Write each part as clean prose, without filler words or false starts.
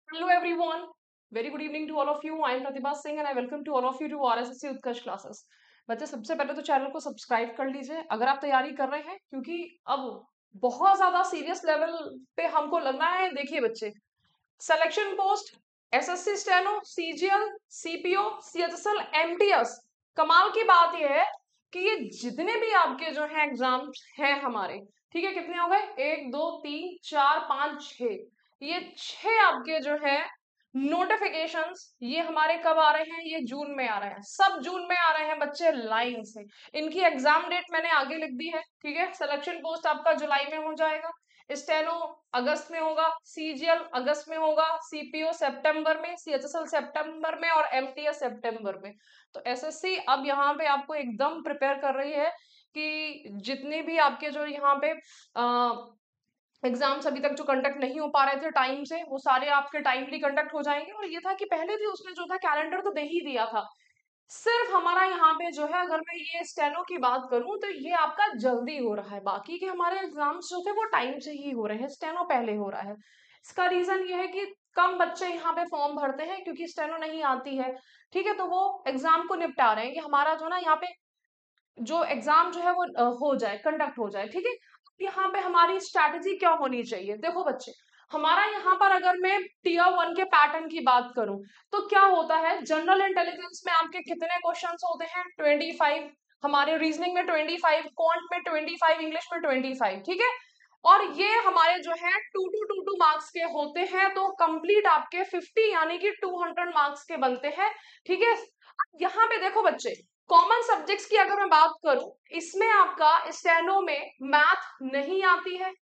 Hello everyone. Very good evening to all of you. I am Pratibha Singh and I welcome to all of you to RSSC Utkarsh classes. बच्चे सबसे पहले तो channel को subscribe कर लीजिए अगर आप तैयारी कर रहे हैं, क्योंकि अब बहुत ज्यादा सीरियस लेवल पे हमको लगना है। देखिए बच्चे, selection post, SSC steno, CGL, CPO, CHSL, MTS. कमाल की बात यह है कि ये जितने भी आपके जो है एग्जाम्स हैं हमारे, ठीक है, कितने हो गए, 1 2 3 4 5 6, ये 6 आपके जो है नोटिफिकेशंस ये हमारे कब आ रहे हैं, ये जून में आ रहे हैं, सब जून में आ रहे हैं बच्चे लाइन से। इनकी एग्जाम डेट मैंने आगे लिख दी है, ठीक है। सिलेक्शन पोस्ट आपका जुलाई में हो जाएगा, स्टेनो अगस्त में होगा, सीजीएल अगस्त में होगा, सीपीओ सितंबर में, सीएचएसएल सितंबर में और एमटीएस सितंबर में। तो एसएससी अब यहाँ पे आपको एकदम प्रिपेयर कर रही है कि जितने भी आपके जो यहाँ पे एग्जाम्स अभी तक जो कंडक्ट नहीं हो पा रहे थे टाइम से, वो सारे आपके टाइमली कंडक्ट हो जाएंगे। और ये था कि पहले भी उसने जो था कैलेंडर तो दे ही दिया था, सिर्फ हमारा यहाँ पे जो है, अगर मैं ये स्टेनो की बात करूं तो ये आपका जल्दी हो रहा है, बाकी के हमारे एग्जाम्स जो थे वो टाइम से ही हो रहे हैं, स्टेनो पहले हो रहा है। इसका रीजन ये है कि कम बच्चे यहाँ पे फॉर्म भरते हैं क्योंकि स्टेनो नहीं आती है, ठीक है। तो वो एग्जाम को निपटा रहे हैं कि हमारा जो ना यहाँ पे जो एग्जाम जो है वो हो जाए, कंडक्ट हो जाए, ठीक है। यहाँ पे हमारी स्ट्रैटेजी क्या होनी चाहिए, देखो बच्चे, हमारा यहाँ पर अगर मैं टीयर 1 के पैटर्न की बात करूं तो क्या होता है, जनरल इंटेलिजेंस में आपके कितने क्वेश्चंस होते हैं, 25, हमारे रीजनिंग में 25, क्वांट में 25, इंग्लिश में 25, ठीक है। और ये हमारे जो है 2 मार्क्स के होते हैं, तो कंप्लीट आपके 50 यानी कि 200 मार्क्स के बनते हैं, ठीक है। यहाँ पे देखो बच्चे, कॉमन सब्जेक्ट्स की अगर मैं बात करूं, इसमें आपका स्टेनो में मैथ नहीं आती है,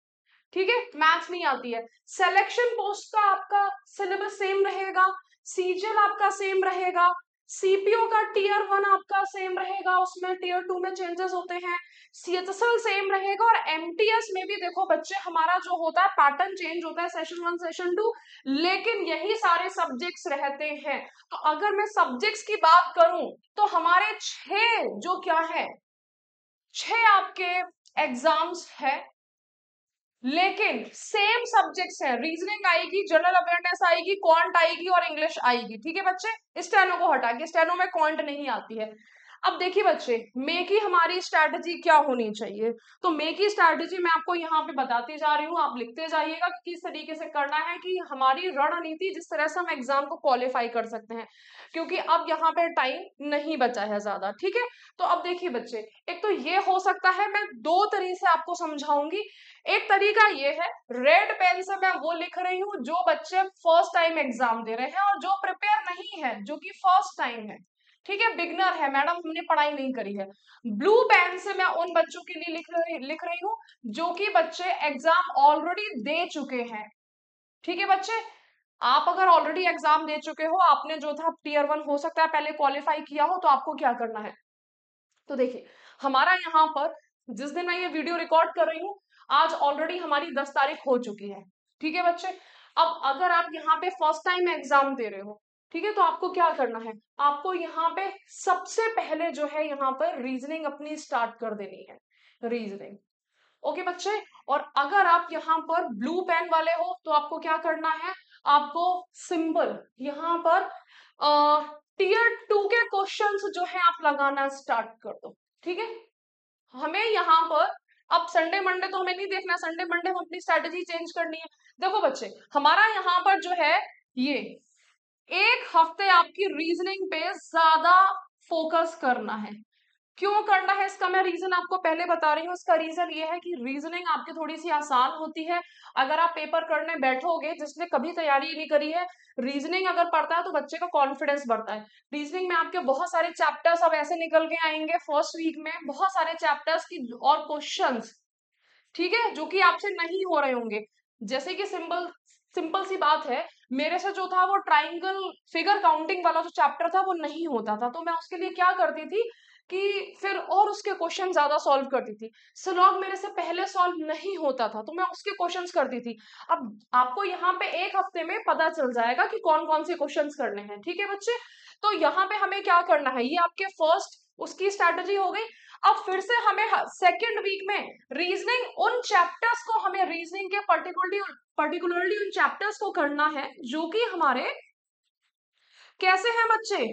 ठीक है, मैथ्स नहीं आती है। सिलेक्शन पोस्ट का आपका सिलेबस सेम रहेगा, सीजीएल आपका सेम रहेगा, सीपीओ का टीयर 1 आपका सेम रहेगा, उसमें टीयर 2 में चेंजेस होते हैं, सीएचएसएल सेम रहेगा। और एमटीएस में भी देखो बच्चे, हमारा जो होता है पैटर्न चेंज होता है, सेशन 1 सेशन 2, लेकिन यही सारे सब्जेक्ट्स रहते हैं। तो अगर मैं सब्जेक्ट्स की बात करूं तो हमारे 6 जो क्या है, 6 आपके एग्जाम्स है, लेकिन सेम सब्जेक्ट्स हैं। रीजनिंग आएगी, जनरल अवेयरनेस आएगी, क्वांट आएगी और इंग्लिश आएगी, ठीक है बच्चे। स्टेनो को हटा के, स्टेनो में क्वांट नहीं आती है। अब देखिए बच्चे, मे की हमारी स्ट्रैटेजी क्या होनी चाहिए, तो मे की स्ट्रैटेजी मैं आपको यहाँ पे बताती जा रही हूँ, आप लिखते जाइएगा कि किस तरीके से करना है, कि हमारी रणनीति जिस तरह से हम एग्जाम को क्वालिफाई कर सकते हैं, क्योंकि अब यहाँ पे टाइम नहीं बचा है ज्यादा, ठीक है। तो अब देखिए बच्चे, एक तो ये हो सकता है, मैं 2 तरीके से आपको समझाऊंगी। एक तरीका ये है, रेड पेन से मैं वो लिख रही हूँ जो बच्चे फर्स्ट टाइम एग्जाम दे रहे हैं और जो प्रिपेयर नहीं है, जो कि फर्स्ट टाइम है, ठीक है, बिगनर है, मैडम हमने पढ़ाई नहीं करी है। ब्लू पेन से मैं उन बच्चों के लिए लिख रही हूँ जो कि बच्चे एग्जाम ऑलरेडी दे चुके हैं, ठीक है बच्चे। आप अगर ऑलरेडी एग्जाम दे चुके हो, आपने जो था टीयर 1 हो सकता है पहले क्वालिफाई किया हो, तो आपको क्या करना है, तो देखिए, हमारा यहाँ पर जिस दिन मैं ये वीडियो रिकॉर्ड कर रही हूँ, आज ऑलरेडी हमारी 10 तारीख हो चुकी है, ठीक है बच्चे। अब अगर आप यहाँ पे फर्स्ट टाइम एग्जाम दे रहे हो, ठीक है, तो आपको क्या करना है, आपको यहाँ पे सबसे पहले जो है यहाँ पर रीजनिंग अपनी स्टार्ट कर देनी है, रीजनिंग, ओके बच्चे। और अगर आप यहाँ पर ब्लू पेन वाले हो तो आपको क्या करना है, आपको सिंपल यहाँ पर टीयर 2 के क्वेश्चंस जो है आप लगाना स्टार्ट कर दो, ठीक है। हमें यहाँ पर अब संडे मंडे तो हमें नहीं देखना, संडे मंडे हम अपनी स्ट्रेटेजी चेंज करनी है। देखो बच्चे, हमारा यहाँ पर जो है ये एक हफ्ते आपकी रीजनिंग पे ज्यादा फोकस करना है। क्यों करना है, इसका मैं रीजन आपको पहले बता रही हूँ। इसका रीजन ये है कि रीजनिंग आपकी थोड़ी सी आसान होती है। अगर आप पेपर करने बैठोगे, जिसने कभी तैयारी नहीं करी है, रीजनिंग अगर पढ़ता है तो बच्चे का कॉन्फिडेंस बढ़ता है। रीजनिंग में आपके बहुत सारे चैप्टर्स अब ऐसे निकल के आएंगे फर्स्ट वीक में, बहुत सारे चैप्टर्स की और क्वेश्चंस, ठीक है, जो कि आपसे नहीं हो रहे होंगे। जैसे कि सिंपल सिंपल सी बात है, मेरे से जो था वो ट्राइंगल फिगर काउंटिंग वाला जो चैप्टर था वो नहीं होता था, तो मैं उसके लिए क्या करती थी कि फिर और उसके क्वेश्चन ज्यादा सॉल्व करती थी। स्लॉग मेरे से पहले सॉल्व नहीं होता था, तो मैं उसके क्वेश्चंस करती थी। अब आपको यहाँ पे एक हफ्ते में पता चल जाएगा कि कौन कौन से क्वेश्चंस करने हैं, ठीक है बच्चे। तो यहाँ पे हमें क्या करना है, ये आपके फर्स्ट उसकी स्ट्रैटेजी हो गई। अब फिर से हमें सेकेंड वीक में रीजनिंग उन चैप्टर्स को, हमें रीजनिंग के पर्टिकुलरली उन चैप्टर्स को करना है जो कि हमारे कैसे हैं बच्चे,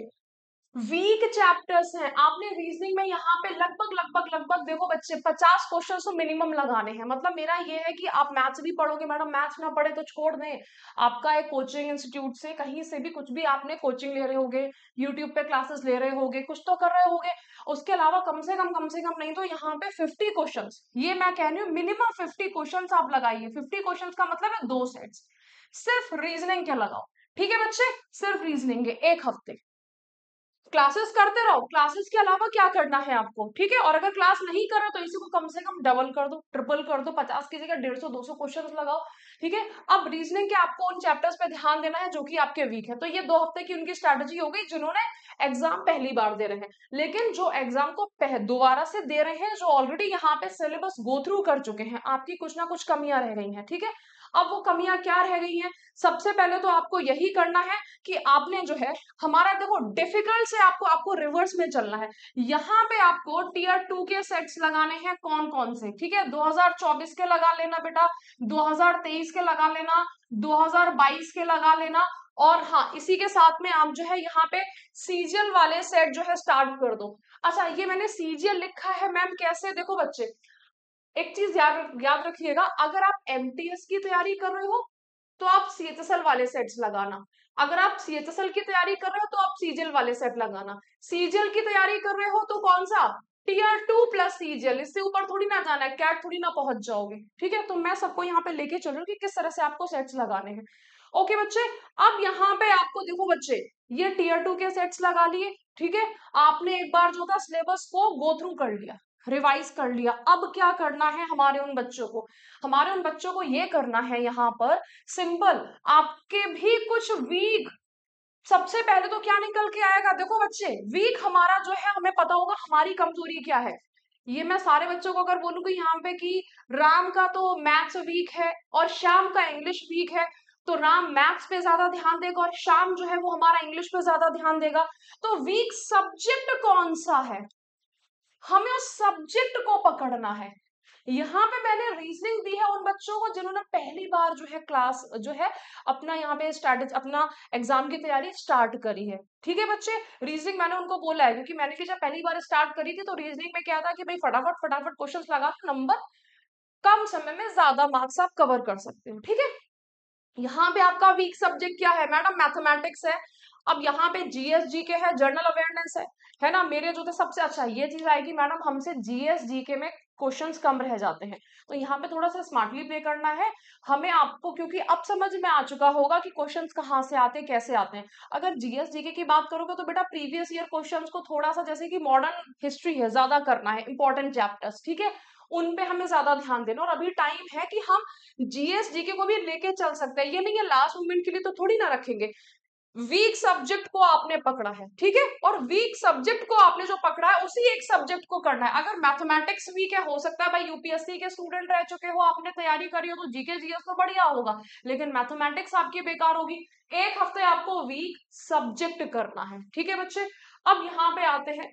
वीक चैप्टर्स हैं। आपने रीजनिंग में यहाँ पे लगभग देखो बच्चे 50 क्वेश्चन तो मिनिमम लगाने हैं। मतलब मेरा ये है कि आप मैथ्स भी पढ़ोगे, मैडम मैथ्स ना पढ़े तो छोड़ दें, आपका एक कोचिंग इंस्टीट्यूट से कहीं से भी कुछ भी आपने कोचिंग ले रहे होगे, यूट्यूब पे क्लासेस ले रहे होगे, कुछ तो कर रहे होगे, उसके अलावा कम से कम नहीं तो यहाँ पे 50 क्वेश्चन, ये मैं कह रही हूँ मिनिमम 50 क्वेश्चन आप लगाइए। 50 क्वेश्चन का मतलब है 2 सेट्स, सिर्फ रीजनिंग के लगाओ। ठीक है बच्चे, सिर्फ रीजनिंग के 1 हफ्ते क्लासेस करते रहो। क्लासेस के अलावा क्या करना है आपको, ठीक है, और अगर क्लास नहीं कर रहे तो इसी को कम से कम डबल कर दो, ट्रिपल कर दो, 50 की जगह 150 200 क्वेश्चन लगाओ। ठीक है, अब रीजनिंग के आपको उन चैप्टर्स पे ध्यान देना है जो कि आपके वीक है। तो ये 2 हफ्ते की उनकी स्ट्रैटेजी हो गई जिन्होंने एग्जाम पहली बार दे रहे हैं। लेकिन जो एग्जाम को दोबारा से दे रहे हैं, जो ऑलरेडी यहाँ पे सिलेबस गो थ्रू कर चुके हैं, आपकी कुछ ना कुछ कमियां रह गई हैं। ठीक है, अब वो कमियां क्या रह गई हैं, सबसे पहले तो आपको यही करना है कि आपने जो है हमारा देखो डिफिकल्ट से आपको रिवर्स में चलना है। यहाँ पे आपको टीयर 2 के सेट्स लगाने हैं, कौन कौन से, ठीक है, 2024 के लगा लेना बेटा, 2023 के लगा लेना, 2022 के लगा लेना, और हाँ इसी के साथ में आप जो है यहाँ पे सीजीएल वाले सेट जो है स्टार्ट कर दो। अच्छा, ये मैंने सीजीएल लिखा है मैम कैसे, देखो बच्चे एक चीज याद रखिएगा, अगर आप एमटीएस की तैयारी कर रहे हो तो आप सीएचएसएल वाले सेट्स लगाना, अगर आप सीएचएसएल की तैयारी कर रहे हो तो आप सीजीएल वाले सेट लगाना, सीजीएल की तैयारी कर रहे हो तो कौन सा, टीयर 2 प्लस सीजीएल, इससे ऊपर थोड़ी ना जाना है, कैट थोड़ी ना पहुंच जाओगे। ठीक है, तो मैं सबको यहाँ पे लेके चल रही हूँ कि किस तरह से आपको सेट्स लगाने हैं। ओके बच्चे, अब यहाँ पे आपको देखो बच्चे, ये टीयर 2 के सेट्स लगा लिए, ठीक है, आपने एक बार जो था सिलेबस को गो थ्रू कर लिया, रिवाइज कर लिया। अब क्या करना है हमारे उन बच्चों को, हमारे उन बच्चों को ये करना है यहाँ पर सिंपल, आपके भी कुछ वीक, सबसे पहले तो क्या निकल के आएगा, देखो बच्चे वीक हमारा जो है हमें पता होगा हमारी कमजोरी क्या है। ये मैं सारे बच्चों को अगर बोलूंगी यहाँ पे कि राम का तो मैथ्स वीक है और श्याम का इंग्लिश वीक है, तो राम मैथ्स पे ज्यादा ध्यान देगा और श्याम जो है वो हमारा इंग्लिश पे ज्यादा ध्यान देगा। तो वीक सब्जेक्ट कौन सा है, हमें उस सब्जेक्ट को पकड़ना है। यहाँ पे मैंने रीजनिंग दी है उन बच्चों को जिन्होंने पहली बार जो है क्लास जो है अपना यहाँ पे स्ट्रैटेजी, अपना एग्जाम की तैयारी स्टार्ट करी है। ठीक है बच्चे, रीजनिंग मैंने उनको बोला है क्योंकि मैंने भी जब पहली बार स्टार्ट करी थी तो रीजनिंग में क्या था कि भाई फटाफट फटाफट क्वेश्चंस लगा दो, नंबर कम समय में ज्यादा मार्क्स आप कवर कर सकते हो। ठीक है, यहाँ पे आपका वीक सब्जेक्ट क्या है मैडम, मैथमेटिक्स है। अब यहाँ पे जीएस जीके है, जनरल अवेयरनेस है ना, मेरे जो थे सबसे अच्छा ये चीज आएगी मैडम, हमसे जीएस जीके में क्वेश्चंस कम रह जाते हैं, तो यहाँ पे थोड़ा सा स्मार्टली प्ले करना है हमें आपको, क्योंकि अब समझ में आ चुका होगा कि क्वेश्चंस कहाँ से आते हैं कैसे आते हैं। अगर जीएस जीके की बात करोगे तो बेटा प्रीवियस ईयर क्वेश्चंस को थोड़ा सा, जैसे कि मॉडर्न हिस्ट्री है, ज्यादा करना है, इंपॉर्टेंट चैप्टर्स, ठीक है, उन पे हमें ज्यादा ध्यान देना, और अभी टाइम है कि हम जीएस जीके को भी लेके चल सकते हैं, ये नहीं है लास्ट मोमेंट के लिए तो थोड़ी ना रखेंगे। वीक सब्जेक्ट को आपने पकड़ा है, ठीक है, और वीक सब्जेक्ट को आपने जो पकड़ा है उसी एक सब्जेक्ट को करना है। अगर मैथमेटिक्स वीक है, हो सकता है भाई यूपीएससी के स्टूडेंट रह चुके हो, आपने तैयारी करी हो तो जीके जीएस तो बढ़िया होगा, लेकिन मैथमेटिक्स आपकी बेकार होगी। 1 हफ्ते आपको वीक सब्जेक्ट करना है। ठीक है बच्चे, अब यहाँ पे आते हैं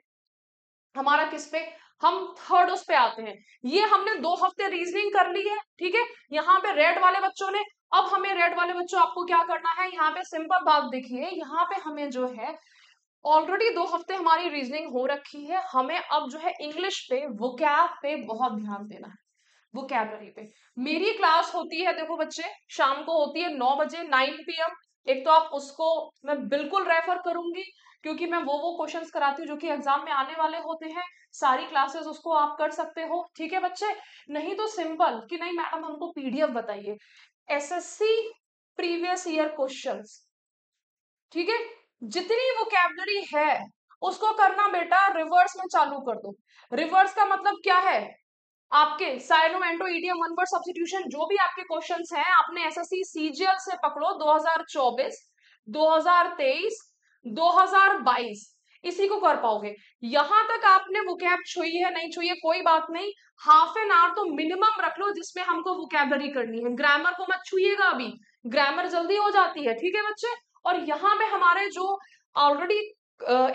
हमारा किस पे, हम थर्ड उस पे आते हैं। ये हमने 2 हफ्ते रीजनिंग कर ली है, ठीक है, यहाँ पे रेड वाले बच्चों ने, अब हमें रेड वाले बच्चों आपको क्या करना है, यहाँ पे सिंपल बात देखिए, यहाँ पे हमें जो है ऑलरेडी 2 हफ्ते हमारी रीजनिंग हो रखी है, हमें अब जो है इंग्लिश पे, वोकैब पे बहुत ध्यान देना है, वोकैबलरी पे। मेरी क्लास होती है देखो बच्चे, शाम को होती है 9 बजे, 9 PM। एक तो आप उसको मैं बिल्कुल रेफर करूंगी क्योंकि मैं वो क्वेश्चंस कराती हूँ जो कि एग्जाम में आने वाले होते हैं, सारी क्लासेस उसको आप कर सकते हो। ठीक है बच्चे, नहीं तो सिंपल कि नहीं मैडम हमको पीडीएफ बताइए, एसएससी प्रीवियस ईयर क्वेश्चंस, ठीक है, जितनी वोकैबलरी है उसको करना बेटा रिवर्स में चालू कर दो। रिवर्स का मतलब क्या है, आपके syno anto idiom one word substitution जो भी आपके क्वेश्चंस हैं, आपने एसएससी सीजीएल से पकड़ो 2024, 2023, 2022, इसी को कर पाओगे। यहां तक आपने वोकैब छुई है नहीं छुई है कोई बात नहीं, हाफ एन आवर तो मिनिमम रख लो जिसमें हमको वोकैबलरी करनी है, ग्रामर को मत छुइएगा अभी, ग्रामर जल्दी हो जाती है। ठीक है बच्चे, और यहाँ पे हमारे जो ऑलरेडी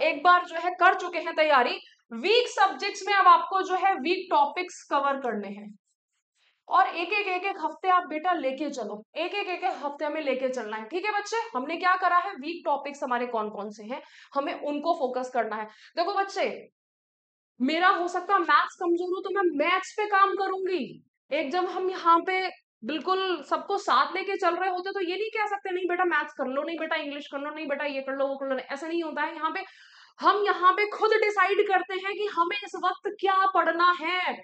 एक बार जो है कर चुके हैं तैयारी, वीक सब्जेक्ट्स में अब आपको जो है वीक टॉपिक्स कवर करने हैं और एक एक हफ्ते आप बेटा लेके चलो, एक एक हफ्ते में लेके चलना है। ठीक है बच्चे, हमने क्या करा है, वीक टॉपिक्स हमारे कौन कौन से हैं, हमें उनको फोकस करना है। देखो बच्चे, मेरा हो सकता है मैथ्स कमजोर हो तो मैं मैथ्स पे काम करूंगी। एक जब हम यहाँ पे बिल्कुल सबको साथ लेके चल रहे होते तो ये नहीं कह सकते नहीं बेटा मैथ्स कर लो, नहीं बेटा इंग्लिश कर लो, नहीं बेटा ये कर लो वो कर लो, ऐसा नहीं होता है। यहाँ पे हम यहाँ पे खुद डिसाइड करते हैं कि हमें इस वक्त क्या पढ़ना है।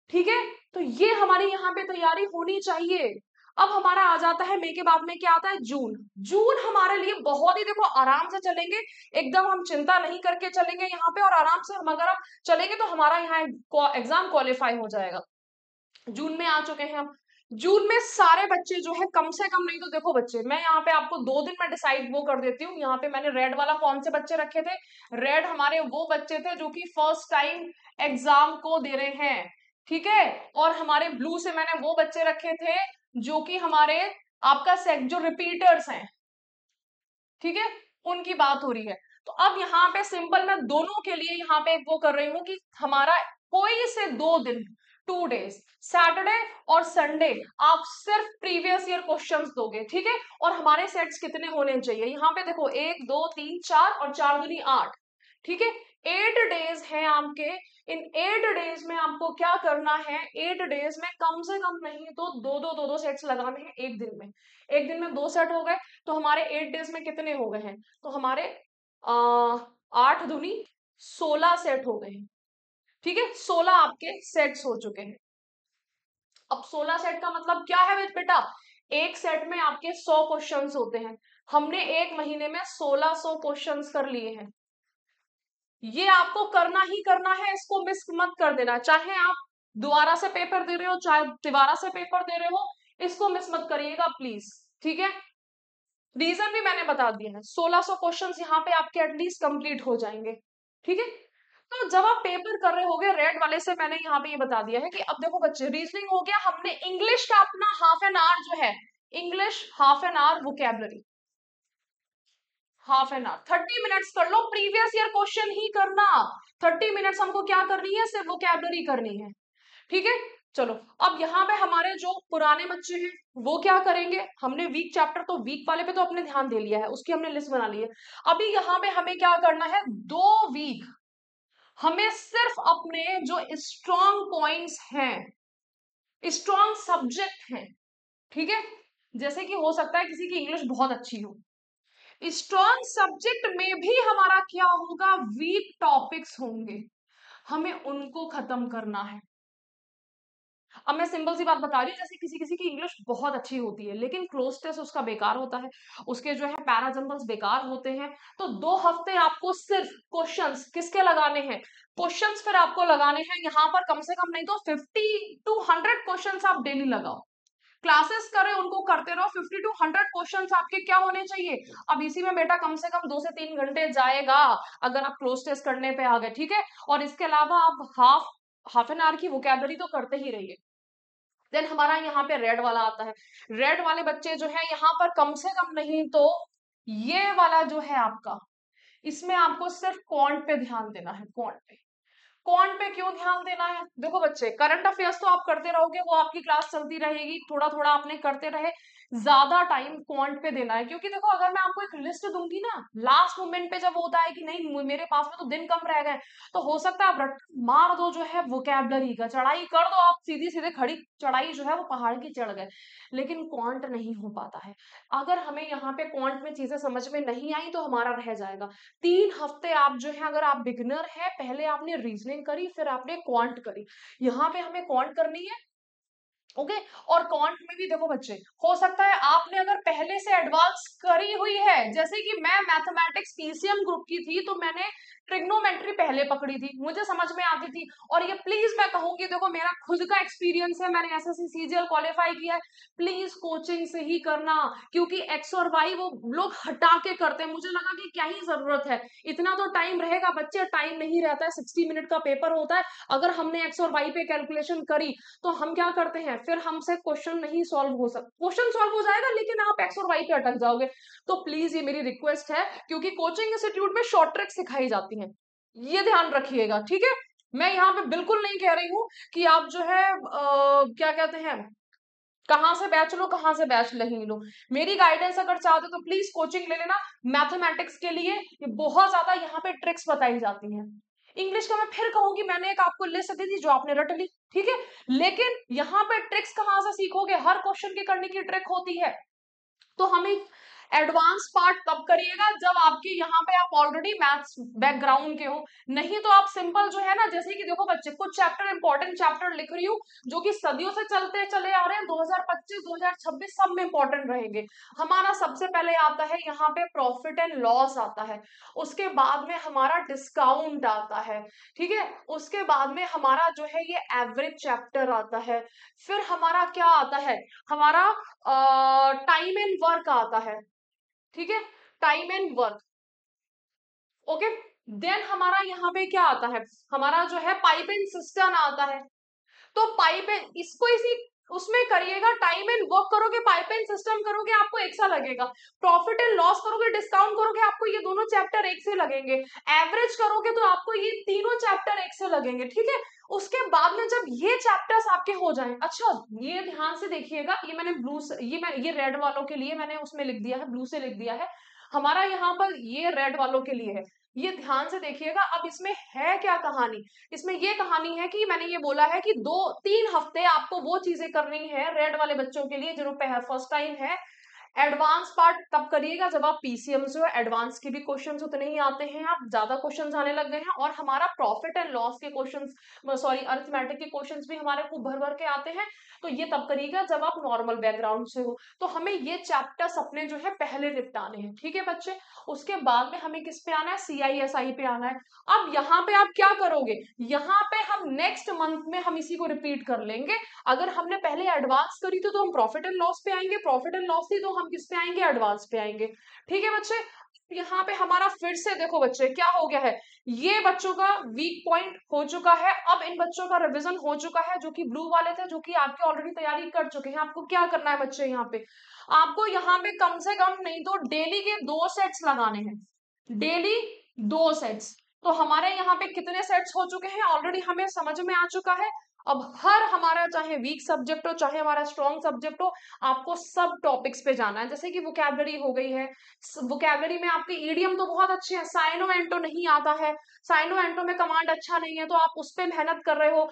ठीक है, तो ये हमारी यहाँ पे तैयारी होनी चाहिए। अब हमारा आ जाता है मई के बाद में क्या आता है, जून। जून हमारे लिए बहुत ही, देखो आराम से चलेंगे, एकदम हम चिंता नहीं करके चलेंगे यहाँ पे, और आराम से हम अगर चलेंगे तो हमारा यहाँ एग्जाम क्वालिफाई हो जाएगा। जून में आ चुके हैं हम। जून में सारे बच्चे जो है कम से कम, नहीं तो देखो बच्चे, मैं यहाँ पे आपको 2 दिन में डिसाइड वो कर देती हूँ। यहाँ पे मैंने रेड वाला कौन से बच्चे रखे थे, रेड हमारे वो बच्चे थे जो कि फर्स्ट टाइम एग्जाम को दे रहे हैं। ठीक है, और हमारे ब्लू से मैंने वो बच्चे रखे थे जो कि हमारे आपका सेट जो रिपीटर्स हैं। ठीक है, उनकी बात हो रही है। तो अब यहाँ पे सिंपल मैं दोनों के लिए यहाँ पे एक वो कर रही हूँ कि हमारा कोई से 2 दिन, 2 डेज, सैटरडे और संडे, आप सिर्फ प्रीवियस ईयर क्वेश्चंस दोगे। ठीक है, और हमारे सेट्स कितने होने चाहिए, यहाँ पे देखो 1 2 3 4 और 4 दूनी 8। ठीक है, 8 डेज हैं आपके। इन 8 डेज में आपको क्या करना है, 8 डेज में कम से कम नहीं तो दो सेट्स लगाने हैं एक दिन में। एक दिन में 2 सेट हो गए तो हमारे 8 डेज में कितने हो गए हैं, तो हमारे 8 दूनी 16 सेट हो गए हैं। ठीक है, 16 आपके सेट्स हो चुके हैं। अब 16 सेट का मतलब क्या है बेटा, एक सेट में आपके 100 क्वेश्चंस होते हैं। हमने एक महीने में 1600 क्वेश्चंस कर लिए हैं। ये आपको करना ही करना है, इसको मिस मत कर देना, चाहे आप दोबारा से पेपर दे रहे हो चाहे तिबारा से पेपर दे रहे हो, इसको मिस मत करिएगा प्लीज। ठीक है, रीजन भी मैंने बता दिया है, 1600 क्वेश्चंस यहाँ पे आपके एटलीस्ट कंप्लीट हो जाएंगे। ठीक है, तो जब आप पेपर कर रहे होगे, रेड वाले से मैंने यहाँ पे ये बता दिया है कि अब देखो बच्चे, रीजनिंग हो गया, हमने इंग्लिश का अपना हाफ एन आवर जो है, English half an hour, vocabulary half an hour, 30 minutes कर लो, प्रीवियस ईयर क्वेश्चन ही करना। 30 मिनट्स हमको क्या करनी है, सिर्फ वोकेबलरी करनी है। ठीक है, चलो अब यहाँ पे हमारे जो पुराने बच्चे हैं वो क्या करेंगे, हमने वीक चैप्टर तो वीक वाले पे तो अपने ध्यान दे लिया है, उसकी हमने लिस्ट बना ली है। अभी यहाँ पे हमें क्या करना है, 2 वीक हमें सिर्फ अपने जो स्ट्रॉन्ग पॉइंट्स हैं, स्ट्रॉन्ग सब्जेक्ट हैं। ठीक है, जैसे कि हो सकता है किसी की इंग्लिश बहुत अच्छी हो, स्ट्रॉन्ग सब्जेक्ट में भी हमारा क्या होगा, वीक टॉपिक्स होंगे, हमें उनको खत्म करना है। अब मैं सिंपल सी बात बता रही हूँ, जैसे किसी किसी की इंग्लिश बहुत अच्छी होती है लेकिन क्लोज टेस्ट उसका बेकार होता है, उसके जो है पैराजम्बल्स बेकार होते हैं, तो 2 हफ्ते आपको सिर्फ क्वेश्चंस किसके लगाने हैं, क्वेश्चंस फिर आपको लगाने हैं यहाँ पर कम से कम नहीं तो 50 to 100 क्वेश्चंस आप डेली लगाओ। क्लासेस करें उनको करते रहो, 50 to 100 क्वेश्चंस आपके क्या होने चाहिए। अब इसी में बेटा कम से कम 2 से 3 घंटे जाएगा अगर आप क्लोज टेस्ट करने पे आ गए। ठीक है, और इसके अलावा आप हाफ एन आवर की वोकेबलरी तो करते ही रहिए। देन हमारा यहाँ पे रेड वाला आता है, रेड वाले बच्चे जो है यहाँ पर कम से कम नहीं तो ये वाला जो है आपका, इसमें आपको सिर्फ क्वांट पे ध्यान देना है, क्वांट पे। कौन पे क्यों ध्यान देना है, देखो बच्चे करंट अफेयर्स तो आप करते रहोगे, वो आपकी क्लास चलती रहेगी, थोड़ा थोड़ा आपने करते रहे, ज्यादा टाइम क्वांट पे देना है। क्योंकि देखो अगर मैं आपको एक लिस्ट दूंगी ना, लास्ट मोमेंट पे जब होता है कि नहीं मेरे पास में तो दिन कम रह गए, तो हो सकता है आप मार दो जो है वोकेबलरी का, चढ़ाई कर दो आप, सीधी सीधे खड़ी चढ़ाई जो है वो पहाड़ की चढ़ गए, लेकिन क्वांट नहीं हो पाता है। अगर हमें यहाँ पे क्वांट में चीजें समझ में नहीं आई तो हमारा रह जाएगा। 3 हफ्ते आप जो है, अगर आप बिगनर है, पहले आपने रीजनिंग करी फिर आपने क्वांट करी, यहाँ पे हमें क्वांट करनी है। ओके, और क्वांट में भी देखो बच्चे, हो सकता है आपने अगर पहले से एडवांस करी हुई है, जैसे कि मैं मैथमेटिक्स पीसीएम ग्रुप की थी तो मैंने ट्रिग्नोमेट्री पहले पकड़ी थी, मुझे समझ में आती थी। और ये प्लीज मैं कहूंगी, देखो मेरा खुद का एक्सपीरियंस है, मैंने एसएससी सीजीएल क्वालिफाई किया है, प्लीज कोचिंग से ही करना, क्योंकि एक्स और वाई वो लोग हटा के करते हैं, मुझे लगा कि क्या ही जरूरत है, इतना तो टाइम रहेगा बच्चे, टाइम नहीं रहता है, 60 मिनट का पेपर होता है। अगर हमने एक्स और वाई पे कैलकुलेशन करी तो हम क्या करते हैं, फिर हमसे क्वेश्चन नहीं सॉल्व हो सकता, क्वेश्चन सॉल्व हो जाएगा लेकिन आप एक्स और वाई पे अटक जाओगे। तो प्लीज ये मेरी रिक्वेस्ट है, क्योंकि कोचिंग इंस्टीट्यूट में शॉर्ट ट्रिक सिखाई जाती है, ये ध्यान रखिएगा, ठीक है। मैं यहाँ पे बिल्कुल नहीं कह रही हूँ कि आप जो है क्या कहते हैं, कहाँ से बैच लो कहाँ से बैच नहीं लो। मेरी गाइडेंस अगर चाहते हो तो प्लीज कोचिंग ले लेना। मैथमेटिक्स के लिए ये बहुत ज्यादा यहाँ पे ट्रिक्स बताई जाती हैं। इंग्लिश का मैं फिर कहूंगी, मैंने एक आपको लिस्ट दी थी जो आपने रट ली, ठीक है। लेकिन यहाँ पे ट्रिक्स कहाँ से सीखोगे, हर क्वेश्चन के करने की ट्रिक होती है। तो हमें एडवांस पार्ट तब करिएगा जब आपकी यहाँ पे आप ऑलरेडी मैथ्स बैकग्राउंड के हो। नहीं तो आप सिंपल जो है ना, जैसे कि देखो बच्चे, कुछ चैप्टर इंपॉर्टेंट चैप्टर लिख रही हूँ जो कि सदियों से चलते चले आ रहे हैं, 2025 2026 सब में इंपॉर्टेंट रहेंगे। हमारा सबसे पहले आता है यहाँ पे प्रॉफिट एंड लॉस आता है, उसके बाद में हमारा डिस्काउंट आता है, ठीक है। उसके बाद में हमारा जो है ये एवरेज चैप्टर आता है। फिर हमारा क्या आता है, हमारा टाइम एंड वर्क आता है, ठीक है, time and work. Okay, then हमारा यहाँ पे क्या आता है, हमारा जो है पाइप एंड सिस्टम आता है। तो पाइप एंड इसको इसी उसमें करिएगा, टाइम एंड वर्क करोगे, पाइप एंड सिस्टम करोगे आपको एक सा लगेगा, प्रॉफिट एंड लॉस करोगे, डिस्काउंट करोगे, आपको ये दोनों चैप्टर एक से लगेंगे, एवरेज करोगे तो आपको ये तीनों चैप्टर एक से लगेंगे, ठीक है। उसके बाद में जब ये चैप्टर्स आपके हो जाएं, अच्छा ये ध्यान से देखिएगा, ये मैंने ब्लू से, ये रेड वालों के लिए मैंने उसमें लिख दिया है, ब्लू से लिख दिया है। हमारा यहाँ पर ये रेड वालों के लिए है, ये ध्यान से देखिएगा। अब इसमें है क्या कहानी, इसमें ये कहानी है कि मैंने ये बोला है कि 2-3 हफ्ते आपको वो चीजें करनी है रेड वाले बच्चों के लिए जो फर्स्ट टाइम है। एडवांस पार्ट तब करिएगा जब आप पीसीएम से हो, एडवांस के भी क्वेश्चंस उतने ही आते हैं, आप ज्यादा क्वेश्चंस आने लग गए हैं, और हमारा प्रॉफिट एंड लॉस के क्वेश्चंस, सॉरी अरिथमेटिक के क्वेश्चंस भी हमारे खूब भर भर के आते हैं। तो ये तब करिएगा जब आप नॉर्मल बैकग्राउंड से हो। तो हमें ये चैप्टर्स अपने जो है पहले निपटाने हैं, ठीक है बच्चे। उसके बाद में हमें किस पे आना है, सीआईएसआई पे आना है। अब यहाँ पे आप क्या करोगे, यहाँ पे हम नेक्स्ट मंथ में हम इसी को रिपीट कर लेंगे। अगर हमने पहले एडवांस करी थी तो हम प्रॉफिट एंड लॉस पे आएंगे, प्रॉफिट एंड लॉस थी तो हम किस पे आएंगे, एडवांस पे आएंगे, ठीक है बच्चे। यहाँ पे हमारा फिर से देखो बच्चे क्या हो गया है, ये बच्चों का वीक पॉइंट हो चुका है। अब इन बच्चों का रिवीजन हो चुका है जो कि ब्लू वाले थे, जो कि आपके ऑलरेडी तैयारी कर चुके हैं। आपको क्या करना है बच्चे, यहाँ पे आपको यहाँ पे कम से कम नहीं तो डेली के 2 सेट्स लगाने हैं, डेली 2 सेट्स। तो हमारे यहाँ पे कितने सेट्स हो चुके हैं ऑलरेडी हमें समझ में आ चुका है। अब हर हमारा चाहे वीक सब्जेक्ट हो चाहे हमारा स्ट्रॉन्ग सब्जेक्ट हो, आपको सब टॉपिक्स पे जाना है। जैसे कि वोकैबलरी हो गई है, वोकैबलरी में आपके ईडियम तो बहुत अच्छे हैं, साइनो एंटो नहीं आता है, साइनो एंटो में कमांड अच्छा नहीं है, तो आप उस पर मेहनत कर रहे हो।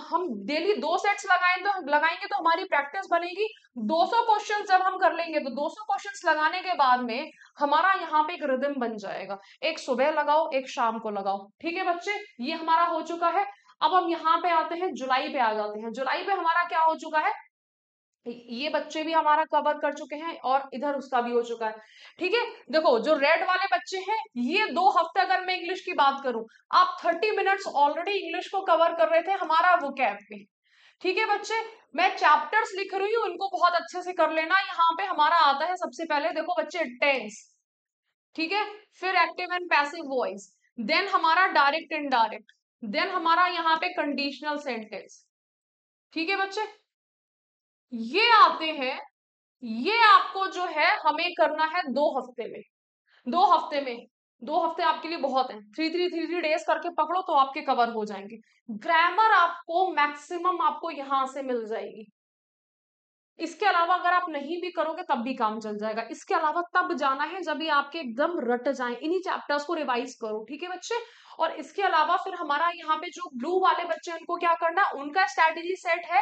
हम डेली 2 सेट्स लगाएंगे तो हमारी प्रैक्टिस बनेगी। 200 क्वेश्चन जब हम कर लेंगे तो 200 क्वेश्चन लगाने के बाद में हमारा यहाँ पे एक रिदम बन जाएगा, एक सुबह लगाओ एक शाम को लगाओ, ठीक है बच्चे। ये हमारा हो चुका है। अब हम यहाँ पे आते हैं, जुलाई पे आ जाते हैं। जुलाई पे हमारा क्या हो चुका है, ये बच्चे भी हमारा कवर कर चुके हैं और इधर उसका भी हो चुका है, ठीक है। देखो जो रेड वाले बच्चे हैं, ये 2 हफ्ते अगर मैं इंग्लिश की बात करूं, आप 30 मिनट्स ऑलरेडी इंग्लिश को कवर कर रहे थे हमारा वोकैब पे, ठीक है बच्चे। मैं चैप्टर्स लिख रही हूँ, इनको बहुत अच्छे से कर लेना। यहाँ पे हमारा आता है सबसे पहले देखो बच्चे टेंस, ठीक है, फिर active and passive voice, then हमारा डायरेक्ट इनडायरेक्ट, देन हमारा यहाँ पे कंडीशनल सेंटेंस, ठीक है बच्चे। ये आते हैं, ये आपको जो है हमें करना है 2 हफ्ते में। 2 हफ्ते में, 2 हफ्ते आपके लिए बहुत है, 3 3 3 3 डेज करके पकड़ो तो आपके कवर हो जाएंगे। ग्रामर आपको मैक्सिमम आपको यहां से मिल जाएगी। इसके अलावा अगर आप नहीं भी करोगे तब भी काम चल जाएगा। इसके अलावा तब जाना है जब भी आपके एकदम रट जाए, इन्हीं चैप्टर्स को रिवाइज करो, ठीक है बच्चे। और इसके अलावा फिर हमारा यहाँ पे जो ब्लू वाले बच्चे उनको क्या करना, उनका स्ट्रैटेजी सेट है।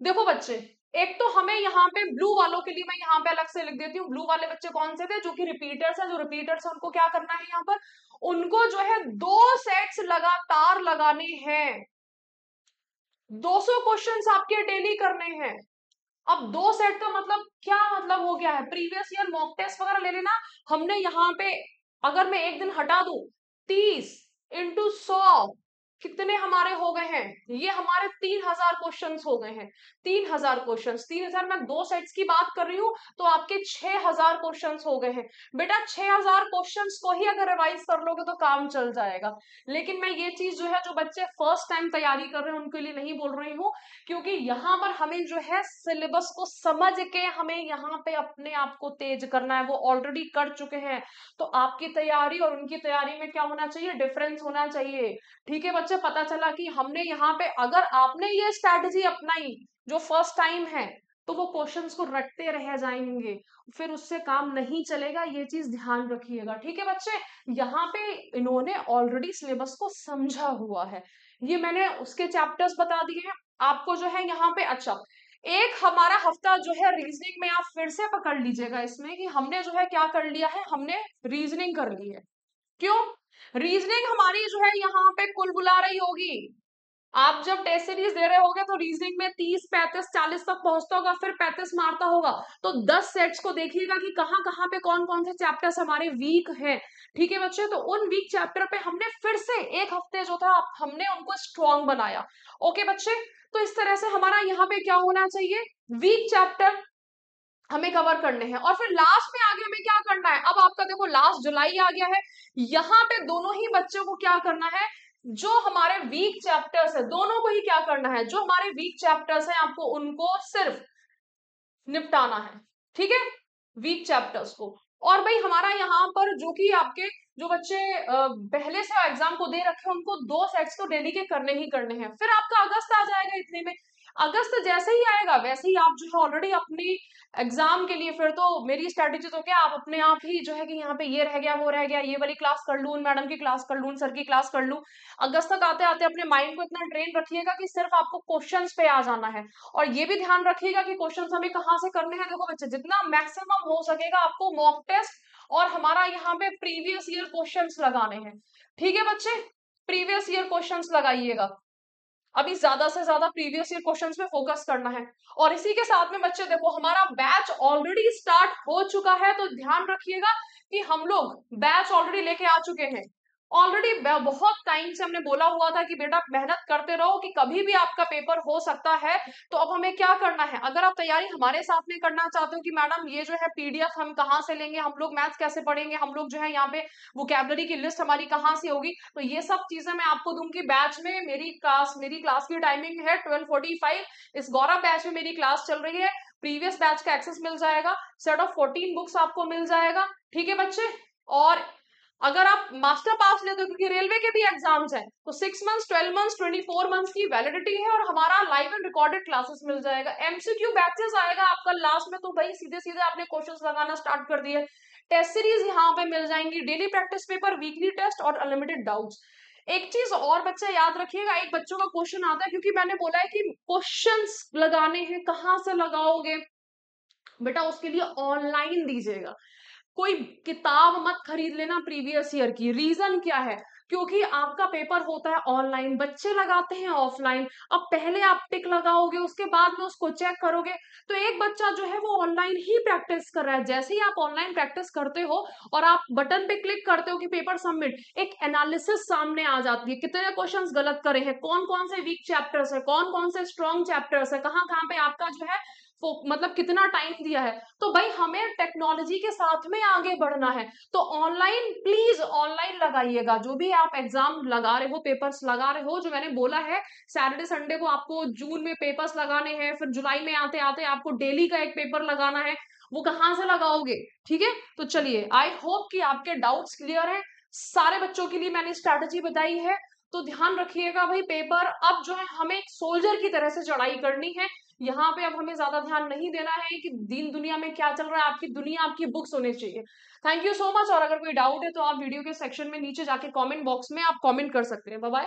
देखो बच्चे, एक तो हमें यहाँ पे ब्लू वालों के लिए मैं यहाँ पे अलग से लिख देती हूँ, ब्लू वाले बच्चे कौन से थे, जो कि रिपीटर्स है, जो रिपीटर्स है उनको क्या करना है यहाँ पर, उनको जो है 2 सेट्स लगातार लगाने हैं, 200 क्वेश्चंस आपके डेली करने हैं। अब 2 सेट का मतलब क्या मतलब हो गया है, प्रीवियस ईयर मॉक टेस्ट वगैरह ले लेना। हमने यहाँ पे अगर मैं एक दिन हटा दूं, 30 × 100 कितने हमारे हो गए हैं, ये हमारे 3000 क्वेश्चंस हो गए हैं। 3000 क्वेश्चंस, 3000 मैं 2 सेट्स की बात कर रही हूँ तो आपके 6000 क्वेश्चंस हो गए हैं। बेटा 6000 क्वेश्चंस को ही अगर रिवाइज कर लोगे तो काम चल जाएगा। लेकिन मैं ये चीज जो है, जो बच्चे फर्स्ट टाइम तैयारी कर रहे हैं उनके लिए नहीं बोल रही हूँ, क्योंकि यहाँ पर हमें जो है सिलेबस को समझ के हमें यहाँ पे अपने आप को तेज करना है। वो ऑलरेडी कर चुके हैं, तो आपकी तैयारी और उनकी तैयारी में क्या होना चाहिए, डिफरेंस होना चाहिए। ठीक है बच्चे, पता चला कि हमने यहाँ पे, अगर आपने ये स्ट्रैटेजी अपनाई जो फर्स्ट टाइम है, तो वो क्वेश्चंस को रटते रह जाएंगे, फिर उससे काम नहीं चलेगा। ये चीज ध्यान रखिएगा। ठीक है बच्चे, यहाँ पे इन्होंने ऑलरेडी सिलेबस को समझा हुआ है, ये मैंने उसके चैप्टर्स बता दिए हैं आपको जो है यहाँ पे। अच्छा, एक हमारा हफ्ता जो है रीजनिंग में, आप फिर से पकड़ लीजिएगा इसमें, कि हमने जो है क्या कर लिया है, हमने रीजनिंग कर ली है। क्यों? रीजनिंग हमारी जो है यहाँ पे कुल बुला रही होगी। आप जब टेस्ट सीरीज दे रहे होगे तो रीजनिंग में 30, 35, 40 तक पहुंचता होगा, फिर 35 मारता होगा, तो 10 सेट्स को देखिएगा कि कहाँ कहाँ पे कौन कौन से चैप्टर्स हमारे वीक हैं। ठीक है बच्चे, तो उन वीक चैप्टर पे हमने फिर से एक हफ्ते जो था हमने उनको स्ट्रॉन्ग बनाया। ओके बच्चे, तो इस तरह से हमारा यहाँ पे क्या होना चाहिए, वीक चैप्टर हमें कवर करने हैं, और फिर लास्ट में आगे हमें क्या करना है। अब आपका देखो लास्ट जुलाई आ गया है, यहाँ पे दोनों ही बच्चों को क्या करना है, जो हमारे वीक चैप्टर्स है दोनों को ही क्या करना है, जो हमारे वीक चैप्टर्स है आपको उनको सिर्फ निपटाना है। ठीक है, वीक चैप्टर्स को। और भाई हमारा यहाँ पर जो कि आपके जो बच्चे पहले से एग्जाम को दे रखे हैं, उनको 2 सेट्स तो डेली के करने ही करने हैं। फिर आपका अगस्त आ जाएगा, इतने में अगस्त जैसे ही आएगा वैसे ही आप जो है ऑलरेडी अपनी एग्जाम के लिए, फिर तो मेरी स्ट्रेटेजी तो क्या, आप अपने आप ही जो है कि यहाँ पे ये रह गया वो रह गया, ये वाली क्लास कर लूं, मैडम की क्लास कर लूं, सर की क्लास कर लूं। अगस्त तक आते आते अपने माइंड को इतना ट्रेन रखिएगा कि सिर्फ आपको क्वेश्चंस पे आ जाना है। और ये भी ध्यान रखिएगा कि क्वेश्चंस हमें कहाँ से करने हैं। देखो बच्चे, जितना मैक्सिमम हो सकेगा आपको मॉक टेस्ट और हमारा यहाँ पे प्रीवियस ईयर क्वेश्चंस लगाने हैं। ठीक है बच्चे, प्रीवियस ईयर क्वेश्चंस लगाइएगा, अभी ज्यादा से ज्यादा प्रीवियस ईयर क्वेश्चंस पे फोकस करना है। और इसी के साथ में बच्चे देखो, हमारा बैच ऑलरेडी स्टार्ट हो चुका है, तो ध्यान रखिएगा कि हम लोग बैच ऑलरेडी लेके आ चुके हैं। ऑलरेडी बहुत टाइम से हमने बोला हुआ था कि बेटा मेहनत करते रहो, कि कभी भी आपका पेपर हो सकता है। तो अब हमें क्या करना है, अगर आप तैयारी हमारे साथ में करना चाहते हो कि मैडम ये जो है पीडीएफ हम कहाँ से लेंगे, हम लोग मैथ्स कैसे पढ़ेंगे, हम लोग जो है यहाँ पे वोकैबुलरी की लिस्ट हमारी कहाँ से होगी, तो ये सब चीजें मैं आपको दूंगी बैच में। मेरी क्लास की टाइमिंग है 12:45। इस गौरव बैच में मेरी क्लास चल रही है, प्रीवियस बैच का एक्सेस मिल जाएगा, सेट ऑफ 14 बुक्स आपको मिल जाएगा। ठीक है बच्चे, और अगर आप मास्टर पास लेते हो, क्योंकि रेलवे के भी एग्जाम्स हैं, तो 6 मंथ्स, 12 मंथ्स, 24 मंथ्स की वैलिडिटी है, और हमारा लाइव एंड रिकॉर्डेड क्लासेस मिल जाएगा। एमसीक्यू बैचेस आएगा आपका लास्ट में, तो भाई सीधे सीधे आपने क्वेश्चंस लगाना स्टार्ट कर दिए। टेस्ट सीरीज यहाँ पे मिल जाएंगी, daily practice paper, weekly test और अनलिमिटेड डाउट्स। एक चीज और बच्चे याद रखिएगा, एक बच्चों का क्वेश्चन आता है, क्योंकि मैंने बोला है कि क्वेश्चंस लगाने हैं, कहाँ से लगाओगे बेटा, उसके लिए ऑनलाइन दीजिएगा। कोई किताब मत खरीद लेना प्रीवियस ईयर की। रीजन क्या है, क्योंकि आपका पेपर होता है ऑनलाइन, बच्चे लगाते हैं ऑफलाइन। अब पहले आप टिक लगाओगे, उसके बाद में उसको चेक करोगे, तो एक बच्चा जो है वो ऑनलाइन ही प्रैक्टिस कर रहा है। जैसे ही आप ऑनलाइन प्रैक्टिस करते हो और आप बटन पे क्लिक करते हो कि पेपर सबमिट, एक एनालिसिस सामने आ जाती है, कितने क्वेश्चंस गलत करे हैं, कौन कौन से वीक चैप्टर्स है, कौन कौन से स्ट्रॉन्ग चैप्टर्स है, कहाँ कहाँ पे आपका जो है मतलब कितना टाइम दिया है। तो भाई हमें टेक्नोलॉजी के साथ में आगे बढ़ना है, तो ऑनलाइन प्लीज ऑनलाइन लगाइएगा। जो भी आप एग्जाम लगा रहे हो, पेपर्स लगा रहे हो, जो मैंने बोला है सैटरडे संडे को आपको जून में पेपर्स लगाने हैं, फिर जुलाई में आते आते आपको डेली का एक पेपर लगाना है, वो कहाँ से लगाओगे। ठीक है, तो चलिए, आई होप कि आपके डाउट्स क्लियर है। सारे बच्चों के लिए मैंने स्ट्रैटेजी बताई है, तो ध्यान रखिएगा भाई। पेपर अब जो है हमें एक सोल्जर की तरह से चढ़ाई करनी है। यहाँ पे अब हमें ज्यादा ध्यान नहीं देना है कि दीन दुनिया में क्या चल रहा है, आपकी दुनिया आपकी बुक्स होनी चाहिए। Thank you so much. और अगर कोई डाउट है तो आप वीडियो के सेक्शन में नीचे जाके कमेंट बॉक्स में आप कमेंट कर सकते हैं। Bye bye.